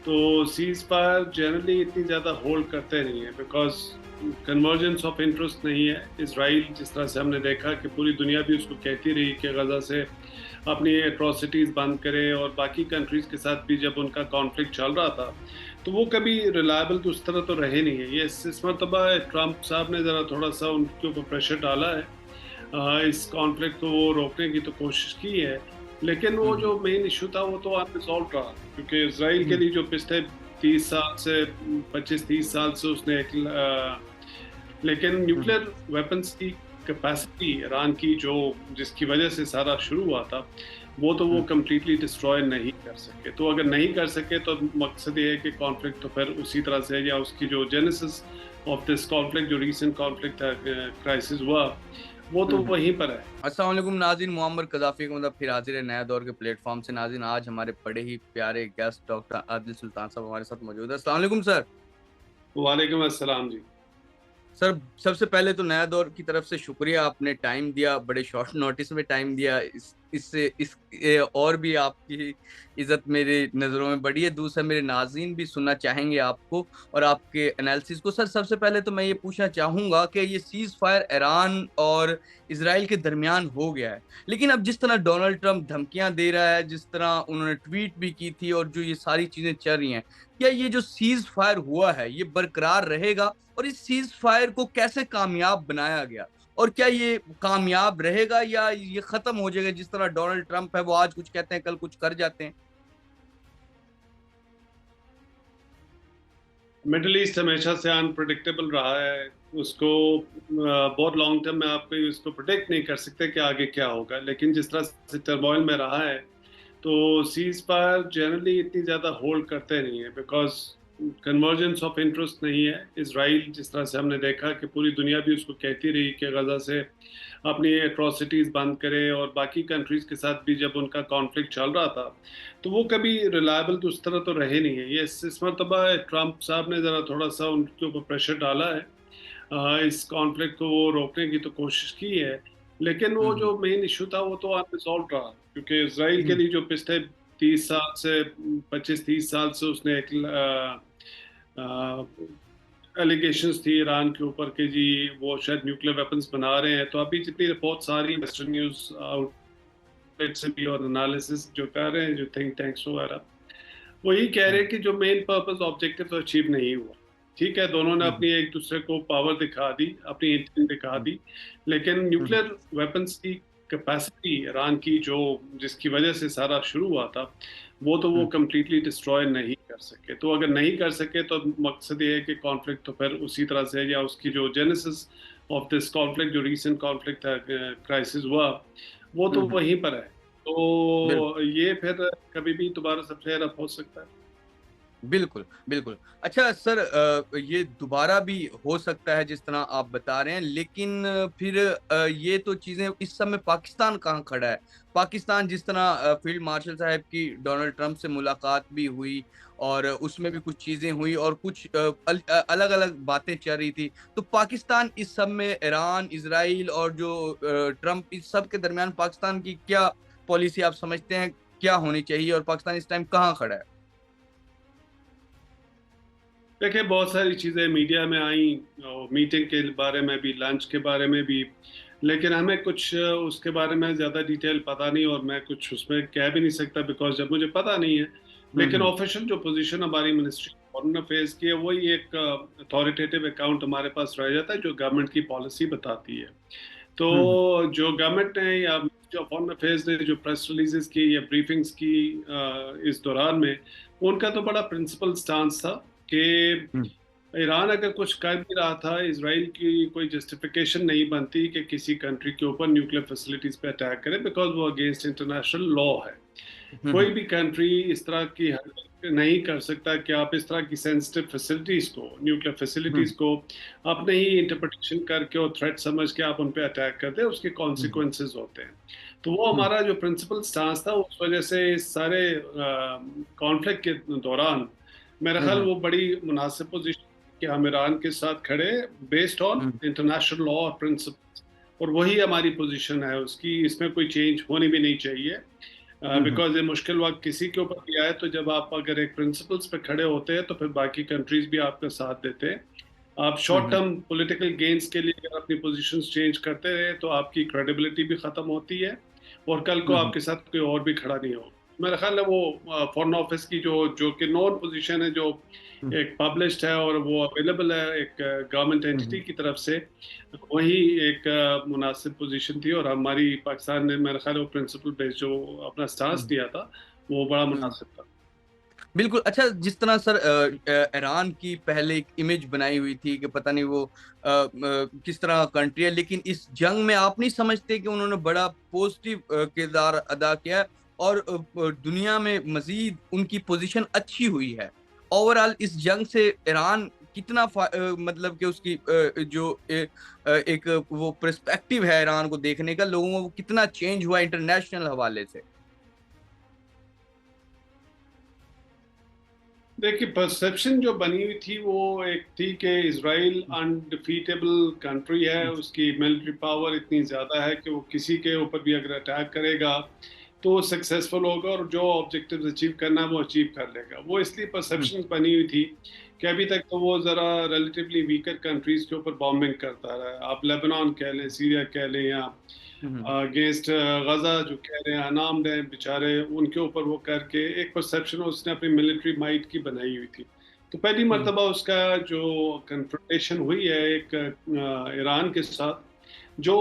तो seize fire generally इतनी ज़्यादा होल्ड करते नहीं है, बिकॉज़ कन्वर्जेंस ऑफ इंटरेस्ट नहीं है। इसराइल, जिस तरह से हमने देखा कि पूरी दुनिया भी उसको कहती रही कि गज़ा से अपनी एट्रोसिटीज़ बंद करें, और बाकी कंट्रीज़ के साथ भी जब उनका कॉन्फ्लिक्ट चल रहा था, तो वो कभी रिलायबल तो उस तरह तो रहे नहीं है। ये इस मरतबा ट्रंप साहब ने ज़रा थोड़ा-सा उनके ऊपर प्रेशर डाला है। इस कॉन्फ्लिक्ट को वो रोकने की तो कोशिश की है, लेकिन वो हम्म, जो मेन इशू था वो तो अनरिजॉल्व रहा, क्योंकि इसराइल के हम्म, लिए जो पिछले 30 साल से 25-30 साल से उसने लेकिन हम्म, न्यूक्लियर वेपन्स की कैपेसिटी ईरान की, जो जिसकी वजह से सारा शुरू हुआ था, वो तो वो हम्म, कंप्लीटली डिस्ट्रॉय नहीं कर सके। तो अगर नहीं कर सके तो मकसद ये है कि कॉन्फ्लिक्ट तो फिर उसी तरह से, या उसकी जो जेनेसिस ऑफ दिस कॉन्फ्लिक्ट, जो रीसेंट कॉन्फ्लिक्ट था, क्राइसिस हुआ, वो तो हम्म। वहीं पर है। अस्सलाम वालेकुम नाज़रीन, मुअम्मर कज़ाफ़ी का मतलब फिर हाजिर है नया दौर के प्लेटफॉर्म से। नाज़रीन, आज हमारे बड़े ही प्यारे गेस्ट डॉक्टर आदिल सुल्तान साहब हमारे साथ मौजूद है। अस्सलाम वालेकुम सर। वालेकुम अस्सलाम जी। सर, सबसे पहले तो नया दौर की तरफ से शुक्रिया, आपने टाइम दिया, बड़े शॉर्ट नोटिस में टाइम दिया। और भी आपकी इज्जत मेरी नज़रों में बड़ी है। दूसरा, मेरे नाज़रीन भी सुनना चाहेंगे आपको और आपके एनालिसिस को। सर, सबसे पहले तो मैं ये पूछना चाहूंगा कि ये सीज फायर ईरान और इसराइल के दरमियान हो गया है, लेकिन अब जिस तरह डोनाल्ड ट्रंप धमकियां दे रहा है, जिस तरह उन्होंने ट्वीट भी की थी, और जो ये सारी चीजें चल रही हैं, क्या ये जो सीज फायर हुआ है ये बरकरार रहेगा? और इस सीज फायर को कैसे कामयाब बनाया गया, और क्या ये कामयाब रहेगा या ये खत्म हो जाएगा? जिस तरह डोनाल्ड ट्रंप है, वो आज कुछ कहते हैं, कल कुछ कर जाते हैं। मिडल ईस्ट हमेशा से अनप्रडिक्टेबल रहा है। उसको बहुत लॉन्ग टर्म में आप कोई उसको प्रोटेक्ट नहीं कर सकते कि आगे क्या होगा, लेकिन जिस तरह से टर्मोइल में रहा है, तो सीज फायर जनरली इतनी ज़्यादा होल्ड करते नहीं है, बिकॉज कन्वर्जेंस ऑफ इंटरेस्ट नहीं है। इसराइल, जिस तरह से हमने देखा कि पूरी दुनिया भी उसको कहती रही कि गज़ा से अपनी एट्रोसिटीज़ बंद करें, और बाकी कंट्रीज़ के साथ भी जब उनका कॉन्फ्लिक्ट चल रहा था, तो वो कभी रिलायबल तो उस तरह तो रहे नहीं है। ये इस मरतबा ट्रंप साहब ने ज़रा थोड़ा-सा उनके ऊपर प्रेशर डाला है। इस कॉन्फ्लिक्ट को वो रोकने की तो कोशिश की है, लेकिन वो हम्म, जो मेन इशू था वो तो अनरिजॉल्व रहा, क्योंकि इसराइल के हम्म, लिए जो पिछले 30 साल से 25-30 साल से उसने एक एलिगेशंस थी ईरान के ऊपर कि जी वो शायद न्यूक्लियर वेपन्स बना रहे हैं। तो अभी जितनी रिपोर्ट्स आ रही है वेस्टर्न न्यूज आउटलेट से भी, और एनालिसिस जो कर रहे हैं, जो थिंक टैंक्स वगैरह, वो यही कह रहे हम्म, हैं कि जो मेन पर्पस ऑब्जेक्टिव तो अचीव नहीं हुआ। ठीक है, दोनों ने हम्म, अपनी एक दूसरे को पावर दिखा दी, अपनी इंटेंट दिखा हम्म, दी, लेकिन हम्म, न्यूक्लियर वेपन्स की कैपेसिटी ईरान की, जो जिसकी वजह से सारा शुरू हुआ था, वो तो वो हम्म, कंप्लीटली डिस्ट्रॉय नहीं कर सके। तो अगर नहीं कर सके तो मकसद ये है कि कॉन्फ्लिक्ट तो फिर उसी तरह से, या उसकी जो जेनेसिस ऑफ दिस कॉन्फ्लिक्ट, जो रीसेंट कॉन्फ्लिक्ट था, क्राइसिस हुआ, वो तो हम्म। वहीं पर है। बिल्कुल, तो ये फिर कभी भी दोबारा से फ्लेयर अप हो सकता है। बिल्कुल, बिल्कुल। अच्छा सर, ये दोबारा भी हो सकता है जिस तरह आप बता रहे हैं, लेकिन फिर ये तो चीज़ें, इस समय पाकिस्तान कहाँ खड़ा है? पाकिस्तान जिस तरह फील्ड मार्शल साहब की डोनाल्ड ट्रंप से मुलाकात भी हुई, और उसमें भी कुछ चीज़ें हुई, और कुछ अलग-अलग बातें चल रही थी। तो पाकिस्तान इस सब में ईरान, इज़राइल और जो ट्रंप, इस सब के दरमियान पाकिस्तान की क्या पॉलिसी आप समझते हैं, क्या होनी चाहिए, और पाकिस्तान इस टाइम कहाँ खड़ा है? देखिए, बहुत सारी चीज़ें मीडिया में आई, मीटिंग के बारे में भी, लंच के बारे में भी, लेकिन हमें कुछ उसके बारे में ज़्यादा डिटेल पता नहीं, और मैं कुछ उसमें कह भी नहीं सकता, बिकॉज जब मुझे पता नहीं है। हुँ, लेकिन हुँ। ऑफिशियल जो पोजीशन हमारी मिनिस्ट्री फॉरेन अफेयर्स की है, वही एक अथॉरिटेटिव अकाउंट हमारे पास रह जाता है, जो गवर्नमेंट की पॉलिसी बताती है। तो हुँ, हुँ। जो गवर्नमेंट ने या मिनिस्ट्री ऑफ फॉरेन अफेयर्स ने जो प्रेस रिलीजेस की या ब्रीफिंग्स की इस दौरान में, उनका तो बड़ा प्रिंसिपल स्टांस था कि हुँ, ईरान अगर कुछ कर भी रहा था, इसराइल की कोई जस्टिफिकेशन नहीं बनती कि किसी कंट्री के ऊपर न्यूक्लियर फैसिलिटीज पे अटैक करे, बिकॉज वो अगेंस्ट इंटरनेशनल लॉ है। हुँ, कोई हुँ, भी कंट्री इस तरह की हरकत नहीं कर सकता कि आप इस तरह की सेंसिटिव फैसिलिटीज को, न्यूक्लियर हुँ, फैसिलिटीज को अपने ही इंटरप्रिटेशन करके और थ्रेट समझ के आप उन पे अटैक करते हैं, उसके हुँ, हुँ, कॉन्सिक्वेंसेज होते हैं। तो वो हुँ, हमारा जो प्रिंसिपल स्टांस था, उस वजह से इस सारे कॉन्फ्लिक्ट के दौरान मेरा हुँ, ख्याल हुँ, वो बड़ी मुनासिब पोजीशन कि हम ईरान के साथ खड़े, based on hmm, international law और प्रिंसिपल्स, और वही हमारी पोजीशन है उसकी, इसमें कोई चेंज होनी भी नहीं चाहिए। हम्म बिकॉज ये मुश्किल वक्त किसी के ऊपर भी आए, तो जब आप अगर एक प्रिंसिपल्स पे खड़े होते हैं तो फिर बाकी कंट्रीज भी आपका साथ देते हैं। आप शॉर्ट हम्म टर्म पॉलिटिकल गेन्स के लिए अगर अपनी पोजीशंस चेंज करते रहे तो आपकी क्रेडिबिलिटी भी खत्म होती है, और कल को हम्म आपके साथ कोई और भी खड़ा नहीं हो। मेरा ख्याल है वो फॉरेन ऑफिस की जो जो कि नॉन पोजीशन है, जो हम्म एक पब्लिश्ड है और वो अवेलेबल है एक गवर्नमेंट एंटिटी हम्म की तरफ से, वही एक मुनासिब पोजीशन थी। और हमारी पाकिस्तान ने मेरा ख्याल है वो प्रिंसिपल बेस्ड जो अपना स्टांस हम्म लिया था वो बड़ा हम्म। मुनासिब था। बिल्कुल। अच्छा, जिस तरह सर ईरान की पहले एक इमेज बनाई हुई थी कि पता नहीं वो किस तरह कंट्री है, लेकिन इस जंग में आप नहीं समझते कि उन्होंने बड़ा पॉजिटिव किरदार अदा किया है और दुनिया में मजीद उनकी पोजीशन अच्छी हुई है। ओवरऑल इस जंग से ईरान कितना मतलब कि उसकी जो एक वो पर्सपेक्टिव है ईरान को देखने का, लोगों को कितना चेंज हुआ इंटरनेशनल हवाले से। देखिए, परसेप्शन जो बनी हुई थी वो एक थी कि इसराइल अनडिफीटेबल कंट्री है, उसकी मिलिट्री पावर इतनी ज़्यादा है कि वो किसी के ऊपर भी अगर अटैक करेगा तो वो सक्सेसफुल होगा और जो ऑब्जेक्टिव्स अचीव करना है वो अचीव कर लेगा। वो इसलिए परसेप्शन बनी हुई थी कि अभी तक तो वो ज़रा रिलेटिवली वीकर कंट्रीज़ के ऊपर बॉम्बिंग करता रहा है। आप लेबनान कह लें, सीरिया कह लें, या अगेंस्ट गजा जो कह रहे हैं अनाम्ड है बेचारे, उनके ऊपर वो करके एक परसेप्शन उसने अपनी मिलिट्री माइट की बनाई हुई थी। तो पहली मर्तबा उसका जो कन्फ्रंटेशन हुई है एक ईरान के साथ, जो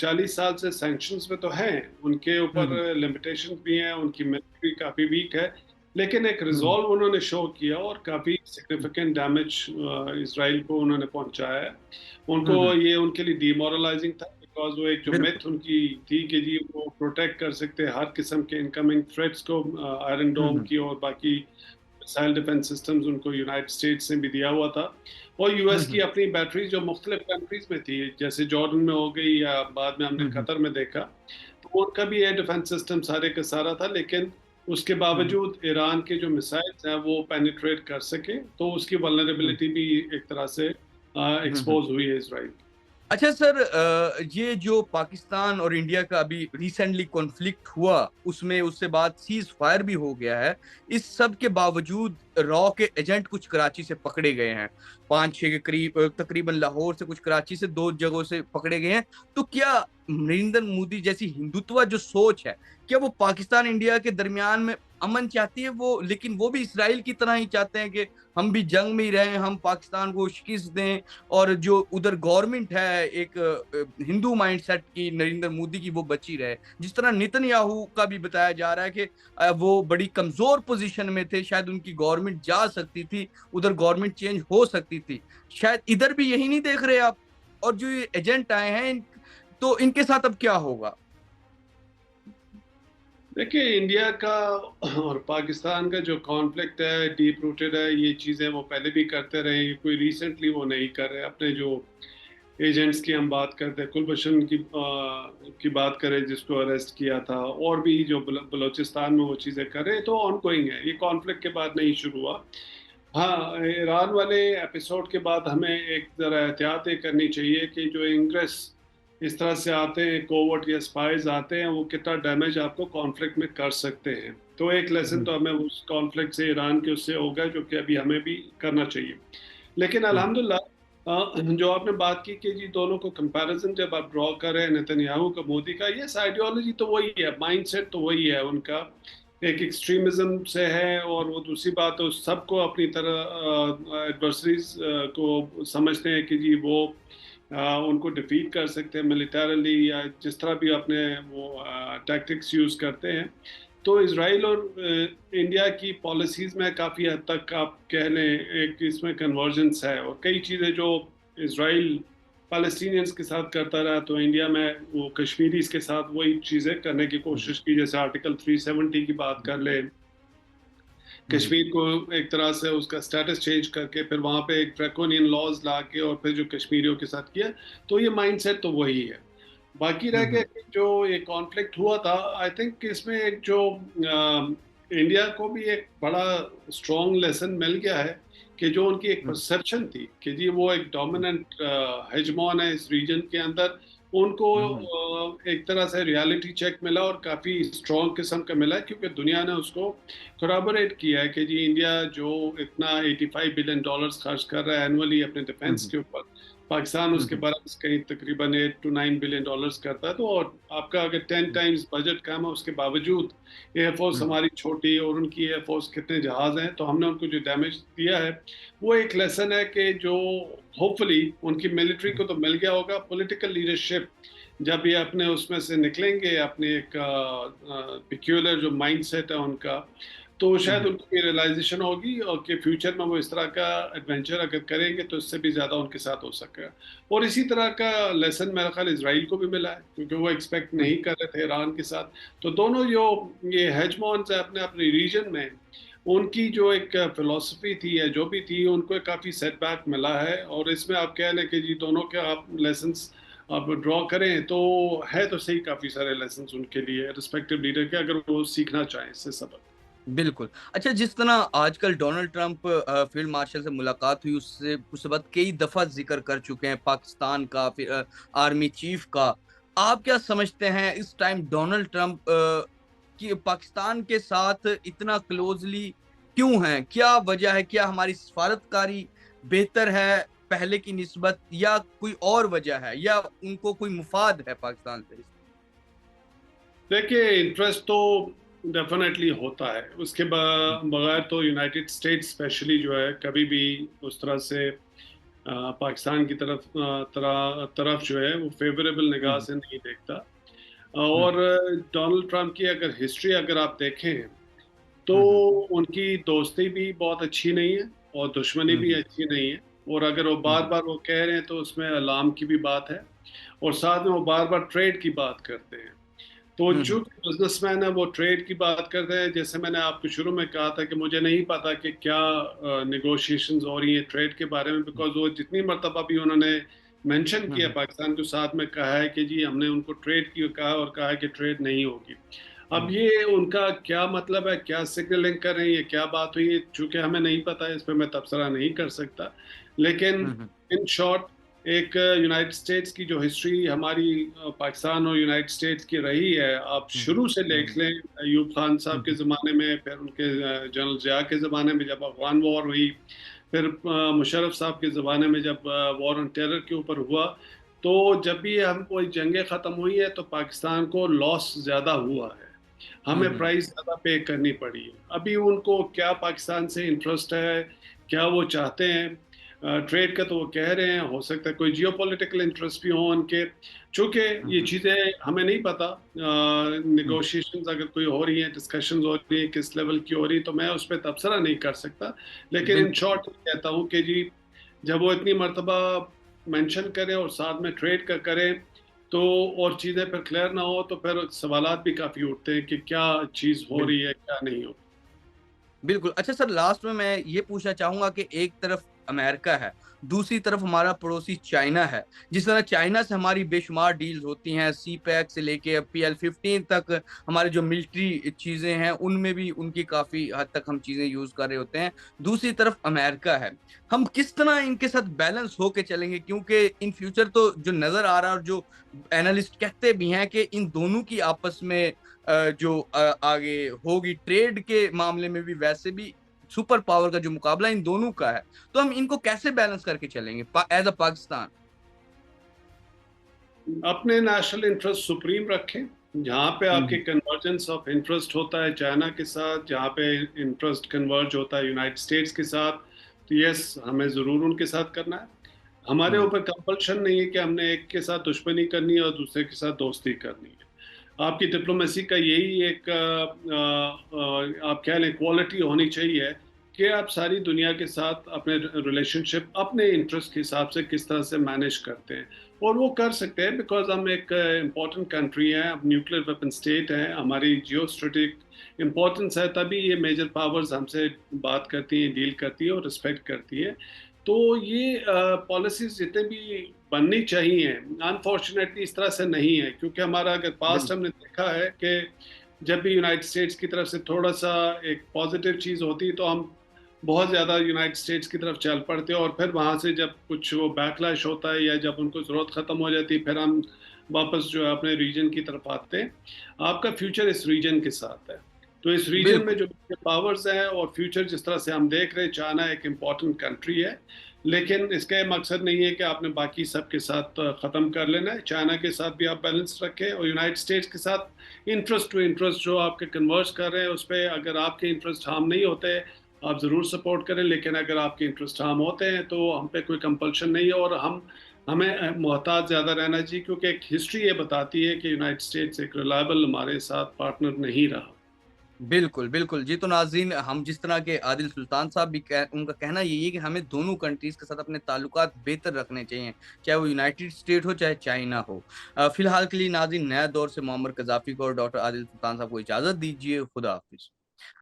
40 साल से सैंक्शंस में तो हैं, उनके ऊपर लिमिटेशन भी हैं, उनकी मिलिट्री काफ़ी वीक है, लेकिन एक रिजॉल्व उन्होंने शो किया और काफ़ी सिग्निफिकेंट डैमेज इसराइल को उन्होंने पहुंचाया है। उनको ये उनके लिए डीमोरलाइजिंग था, बिकॉज वो एक जो बिल्कुल। मिथ उनकी थी कि जी वो प्रोटेक्ट कर सकते हैं हर किस्म के इनकमिंग थ्रेट्स को, आयरन डोम हम्म की और बाकी मिसाइल डिफेंस सिस्टम्स उनको यूनाइटेड स्टेट्स से भी दिया हुआ था। और यूएस की हम्म अपनी बैटरीज जो मुख्तलिफ कंट्रीज में थी, जैसे जॉर्डन में हो गई या बाद में हमने हम्म कतर में देखा, तो उनका भी एयर डिफेंस सिस्टम सारे का सारा था, लेकिन उसके हम्म बावजूद ईरान के जो मिसाइल्स हैं वो पेनिट्रेट कर सके, तो उसकी हम्म वल्नरेबिलिटी भी एक तरह से हम्म। एक्सपोज हुई है इसराइल। अच्छा सर, ये जो पाकिस्तान और इंडिया का अभी रिसेंटली कॉन्फ्लिक्ट हुआ, उसमें उससे बाद सीज फायर भी हो गया है। इस सब के बावजूद रॉ के एजेंट कुछ कराची से पकड़े गए हैं, 5-6 के करीब, तकरीबन लाहौर से कुछ, कराची से 2 जगहों से पकड़े गए हैं। तो क्या नरेंद्र मोदी जैसी हिंदुत्व जो सोच है, क्या वो पाकिस्तान इंडिया के दरमियान में अमन चाहती है वो, लेकिन वो भी इसराइल की तरह ही चाहते हैं कि हम भी जंग में ही रहें, हम पाकिस्तान को शिकस्त दें? और जो उधर गवर्नमेंट है एक हिंदू माइंडसेट की, नरेंद्र मोदी की, वो बची रहे। जिस तरह नेतन्याहू का भी बताया जा रहा है कि वो बड़ी कमजोर पोजीशन में थे, शायद उनकी गवर्नमेंट जा सकती थी, उधर गवर्नमेंट चेंज हो सकती थी। शायद इधर भी यही नहीं देख रहे आप? और जो ये एजेंट आए हैं तो इनके साथ अब क्या होगा? देखिए, इंडिया का और पाकिस्तान का जो कॉन्फ्लिक्ट है डीप रूटेड है, ये चीज़ें वो पहले भी करते रहे, ये कोई रिसेंटली वो नहीं कर रहे। अपने जो एजेंट्स की हम बात करते हैं, कुलभूषण की बात करें जिसको अरेस्ट किया था, और भी जो बलोचिस्तान में वो चीज़ें कर रहे हैं, तो ऑनगोइंग है, ये कॉन्फ्लिक्ट के बाद नहीं शुरू हुआ। हाँ, ईरान वाले एपिसोड के बाद हमें एक ज़रा एहतियात ये करनी चाहिए कि जो इंग्रेस इस तरह से आते हैं, कोवर्ट या स्पाइज आते हैं, वो कितना डैमेज आपको कॉन्फ्लिक्ट में कर सकते हैं। तो एक लेसन तो हमें उस कॉन्फ्लिक्ट से, ईरान के उससे होगा, जो कि अभी हमें भी करना चाहिए। लेकिन अल्हम्दुलिल्लाह, जो आपने बात की कि जी दोनों को कंपैरिजन जब आप ड्रॉ कर रहे हैं नेतन्याहू का मोदी का, ये आइडियोलॉजी तो वही है, माइंडसेट तो वही है उनका, एक एक्सट्रीमिज्म से है। और वो दूसरी बात तो सबको अपनी तरह एडवर्सरीज को समझते हैं कि जी वो उनको डिफीट कर सकते हैं मिलिटरली, या जिस तरह भी अपने वो टैक्टिक्स यूज करते हैं। तो इसराइल और इंडिया की पॉलिसीज में काफ़ी हद तक आप कह लें एक इसमें कन्वर्जेंस है, और कई चीज़ें जो इसराइल पैलेस्टीनियंस के साथ करता रहा, तो इंडिया में वो कश्मीरीज के साथ वही चीज़ें करने की कोशिश की। जैसे आर्टिकल 370 की बात कर ले, कश्मीर को एक तरह से उसका स्टेटस चेंज करके फिर वहाँ पे एक ड्रैकोनियन लॉज ला के और फिर जो कश्मीरियों के साथ किया, तो ये माइंडसेट तो वही है। बाकी रह गए जो ये कॉन्फ्लिक्ट हुआ था, आई थिंक इसमें एक जो इंडिया को भी एक बड़ा स्ट्रॉन्ग लेसन मिल गया है कि जो उनकी एक परसेप्शन थी कि जी वो एक डोमिनेंट हेजमॉन है इस रीजन के अंदर, उनको हम्म। एक तरह से रियलिटी चेक मिला और काफ़ी स्ट्रॉन्ग किस्म का मिला, क्योंकि दुनिया ने उसको कोराबोरेट किया है कि जी इंडिया जो इतना $85 बिलियन खर्च कर रहा है एनुअली अपने डिफेंस हम्म। के ऊपर, पाकिस्तान उसके हम्म। बरक्स कहीं तकरीबन $8 to $9 बिलियन करता है। तो और आपका अगर 10 टाइम्स बजट कम है, उसके बावजूद एयरफोर्स हम्म। हमारी छोटी और उनकी एयरफोर्स कितने जहाज हैं, तो हमने उनको जो डैमेज दिया है वो एक लेसन है कि जो होपफुली उनकी मिलिट्री को तो मिल गया होगा, पॉलिटिकल लीडरशिप जब ये अपने उसमें से निकलेंगे, अपने एक पिक्यूलर जो माइंड सेट है उनका, तो शायद हम्म। उनको ये रियलाइजेशन होगी और कि फ्यूचर में वो इस तरह का एडवेंचर अगर करेंगे तो इससे भी ज़्यादा उनके साथ हो सकेगा। और इसी तरह का लेसन मेरा ख्याल इसराइल को भी मिला है, क्योंकि वो एक्सपेक्ट नहीं कर रहे थे ईरान के साथ। तो दोनों जो ये हेजमॉन्स है अपने अपने रीजन में, उनकी जो एक फिलॉसफी थी या जो भी थी, उनको काफ़ी सेटबैक मिला है। और इसमें आप कह लें कि जी दोनों के आप लेसन्स आप ड्रॉ करें तो है तो सही, काफ़ी सारे लेसन्स उनके लिए रिस्पेक्टिव लीडर के, अगर वो सीखना चाहें इससे सबक। बिल्कुल। अच्छा, जिस तरह आजकल डोनाल्ड ट्रंप फील्ड मार्शल से मुलाकात हुई, उससे उस वक़्त कई दफ़ा ज़िक्र कर चुके हैं पाकिस्तान का, फिर आर्मी चीफ का। आप क्या समझते हैं इस टाइम डोनाल्ड ट्रंप कि पाकिस्तान के साथ इतना क्लोज़ली क्यों हैं? क्या वजह है? क्या हमारी सफारतकारी बेहतर है पहले की निस्बत, या कोई और वजह है, या उनको कोई मुफ़ाद है पाकिस्तान से? देखिए, इंटरेस्ट तो डेफिनेटली होता है, उसके हुँ, बगैर तो यूनाइटेड स्टेट्स स्पेशली जो है कभी भी उस तरह से पाकिस्तान की तरफ जो है वो फेवरेबल निगाह हुँ, से नहीं देखता। हुँ, और डोनाल्ड ट्रंप की अगर हिस्ट्री अगर आप देखें तो हुँ, हुँ, उनकी दोस्ती भी बहुत अच्छी नहीं है और दुश्मनी हुँ, भी हुँ, अच्छी नहीं है। और अगर वो हुँ, बार हुँ, बार वो कह रहे हैं तो उसमें अलार्म की भी बात है। और साथ में वो बार बार ट्रेड की बात करते हैं। तो हुँ, हुँ, चूंकि बिजनेसमैन है, वो ट्रेड की बात करते हैं। जैसे मैंने आपको शुरू में कहा था कि मुझे नहीं पता कि क्या निगोशिएशंस हो रही हैं ट्रेड के बारे में, बिकॉज वो जितनी मरतबा भी उन्होंने मेंशन हुँ, किया हुँ, पाकिस्तान के साथ में कहा है कि जी हमने उनको ट्रेड की कहा और कहा है कि ट्रेड नहीं होगी। अब हुँ, ये उनका क्या मतलब है, क्या सिग्नलिंग कर रहे हैं, ये क्या बात हुई है, चूंकि हमें नहीं पता है, इस पर मैं तबसरा नहीं कर सकता। लेकिन हुँ, हुँ, इन शॉर्ट, एक यूनाइटेड स्टेट्स की जो हिस्ट्री हमारी पाकिस्तान और यूनाइटेड स्टेट्स की रही है, आप हुँ, शुरू से देख हुँ, लें, अयूब खान साहब हुँ, के ज़माने में, फिर उनके जनरल ज़िया के ज़माने में जब अफगान वॉर हुई, फिर मुशर्रफ साहब के ज़माने में जब वॉर ऑन टेरर के ऊपर हुआ, तो जब भी हम कोई जंगें ख़त्म हुई है तो पाकिस्तान को लॉस ज़्यादा हुआ है, हुँ, हमें हुँ, प्राइस ज़्यादा पे करनी पड़ी है। अभी उनको क्या पाकिस्तान से इंटरेस्ट है, क्या वो चाहते हैं, ट्रेड का तो वो कह रहे हैं, हो सकता है कोई जियोपॉलिटिकल इंटरेस्ट भी हो उनके। चूंकि हुँ, ये हुँ, चीज़ें हमें नहीं पता, हुँ, निगोशिएशंस अगर कोई हो रही हैं, डिस्कशंस हो रही हैं, किस लेवल की हो रही, तो मैं उस पर तबसरा नहीं कर सकता। लेकिन इन बिल्कुल, शॉर्ट कहता हूँ कि जी जब वो इतनी मर्तबा मेंशन करें और साथ में ट्रेड का करें, तो और चीज़ें फिर क्लियर ना हो तो फिर सवालात भी काफ़ी उठते हैं कि क्या चीज़ हो रही बिल्कुल। है, क्या नहीं हो। बिल्कुल। अच्छा सर, लास्ट में मैं ये पूछना चाहूँगा कि एक तरफ अमेरिका है, दूसरी तरफ हमारा पड़ोसी चाइना है। जिस तरह चाइना से हमारी बेशुमार डील्स होती हैं, सी-पैक से लेके PL-15 तक, हमारे जो मिलिट्री चीज़ें हैं, उनमें भी उनकी काफ़ी हद तक हम चीज़ें यूज़ कर रहे होते हैं। दूसरी तरफ अमेरिका है। हम किस तरह इनके साथ बैलेंस होके चलेंगे? क्योंकि इन फ्यूचर तो जो नज़र आ रहा है, और जो एनालिस्ट कहते भी हैं कि इन दोनों की आपस में जो आगे होगी ट्रेड के मामले में भी, वैसे भी सुपर पावर का जो मुकाबला इन दोनों का है, तो हम इनको कैसे बैलेंस करके चलेंगे एज अ पाकिस्तान? अपने नेशनल इंटरेस्ट सुप्रीम रखें। जहाँ पे आपके हम्म। कन्वर्जेंस ऑफ इंटरेस्ट होता है चाइना के साथ, जहाँ पे इंटरेस्ट कन्वर्ज होता है यूनाइटेड स्टेट्स के साथ, तो यस हमें ज़रूर उनके साथ करना है। हमारे हम्म। ऊपर कंपल्शन नहीं है कि हमने एक के साथ दुश्मनी करनी है और दूसरे के साथ दोस्ती करनी है। आपकी डिप्लोमेसी का यही एक आप कह लें क्वालिटी होनी चाहिए कि आप सारी दुनिया के साथ अपने रिलेशनशिप अपने इंटरेस्ट के हिसाब से किस तरह से मैनेज करते हैं। और वो कर सकते हैं बिकॉज हम एक इम्पॉर्टेंट कंट्री हैं, अब न्यूक्लियर वेपन स्टेट हैं, हमारी जियो स्ट्रेटेजिक इम्पोर्टेंस है, तभी ये मेजर पावर्स हमसे बात करती हैं, डील करती है और रिस्पेक्ट करती है। तो ये पॉलिसीज जितने भी बननी चाहिए, अनफॉर्चुनेटली इस तरह से नहीं है, क्योंकि हमारा अगर पास्ट बिल्कुल। हमने देखा है कि जब भी यूनाइटेड स्टेट्स की तरफ से थोड़ा सा एक पॉजिटिव चीज़ होती है तो हम बहुत ज़्यादा यूनाइटेड स्टेट्स की तरफ चल पड़ते हैं, और फिर वहाँ से जब कुछ वो बैकलैश होता है या जब उनको ज़रूरत ख़त्म हो जाती है, फिर हम वापस जो है अपने रीजन की तरफ आते हैं। आपका फ्यूचर इस रीजन के साथ है। तो इस रीजन में बिल्कुल जो पावर्स हैं और फ्यूचर जिस तरह से हम देख रहे हैं, चाइना एक इम्पॉर्टेंट कंट्री है, लेकिन इसका ये मकसद नहीं है कि आपने बाकी सब के साथ ख़त्म कर लेना है। चाइना के साथ भी आप बैलेंस रखें, और यूनाइटेड स्टेट्स के साथ इंटरेस्ट टू इंटरेस्ट जो आपके कन्वर्स कर रहे हैं उस पर अगर आपके इंटरेस्ट हार्म नहीं होते आप ज़रूर सपोर्ट करें, लेकिन अगर आपके इंटरेस्ट हार्म होते हैं तो हम पे कोई कंपल्शन नहीं है, और हमें मोहताज ज़्यादा रहना चाहिए, क्योंकि एक हिस्ट्री ये बताती है कि यूनाइटेड स्टेट्स एक रिलायबल हमारे साथ पार्टनर नहीं रहा। बिल्कुल बिल्कुल जी। तो नाज़रीन, हम जिस तरह के आदिल सुल्तान साहब भी उनका कहना यही है कि हमें दोनों कंट्रीज के साथ अपने ताल्लुकात बेहतर रखने चाहिए, चाहे वो यूनाइटेड स्टेट हो चाहे चाइना हो। फिलहाल के लिए नाज़रीन, नया दौर से मोहम्मद कजाफी को और डॉक्टर आदिल सुल्तान साहब को इजाजत दीजिए। खुदा हाफिज।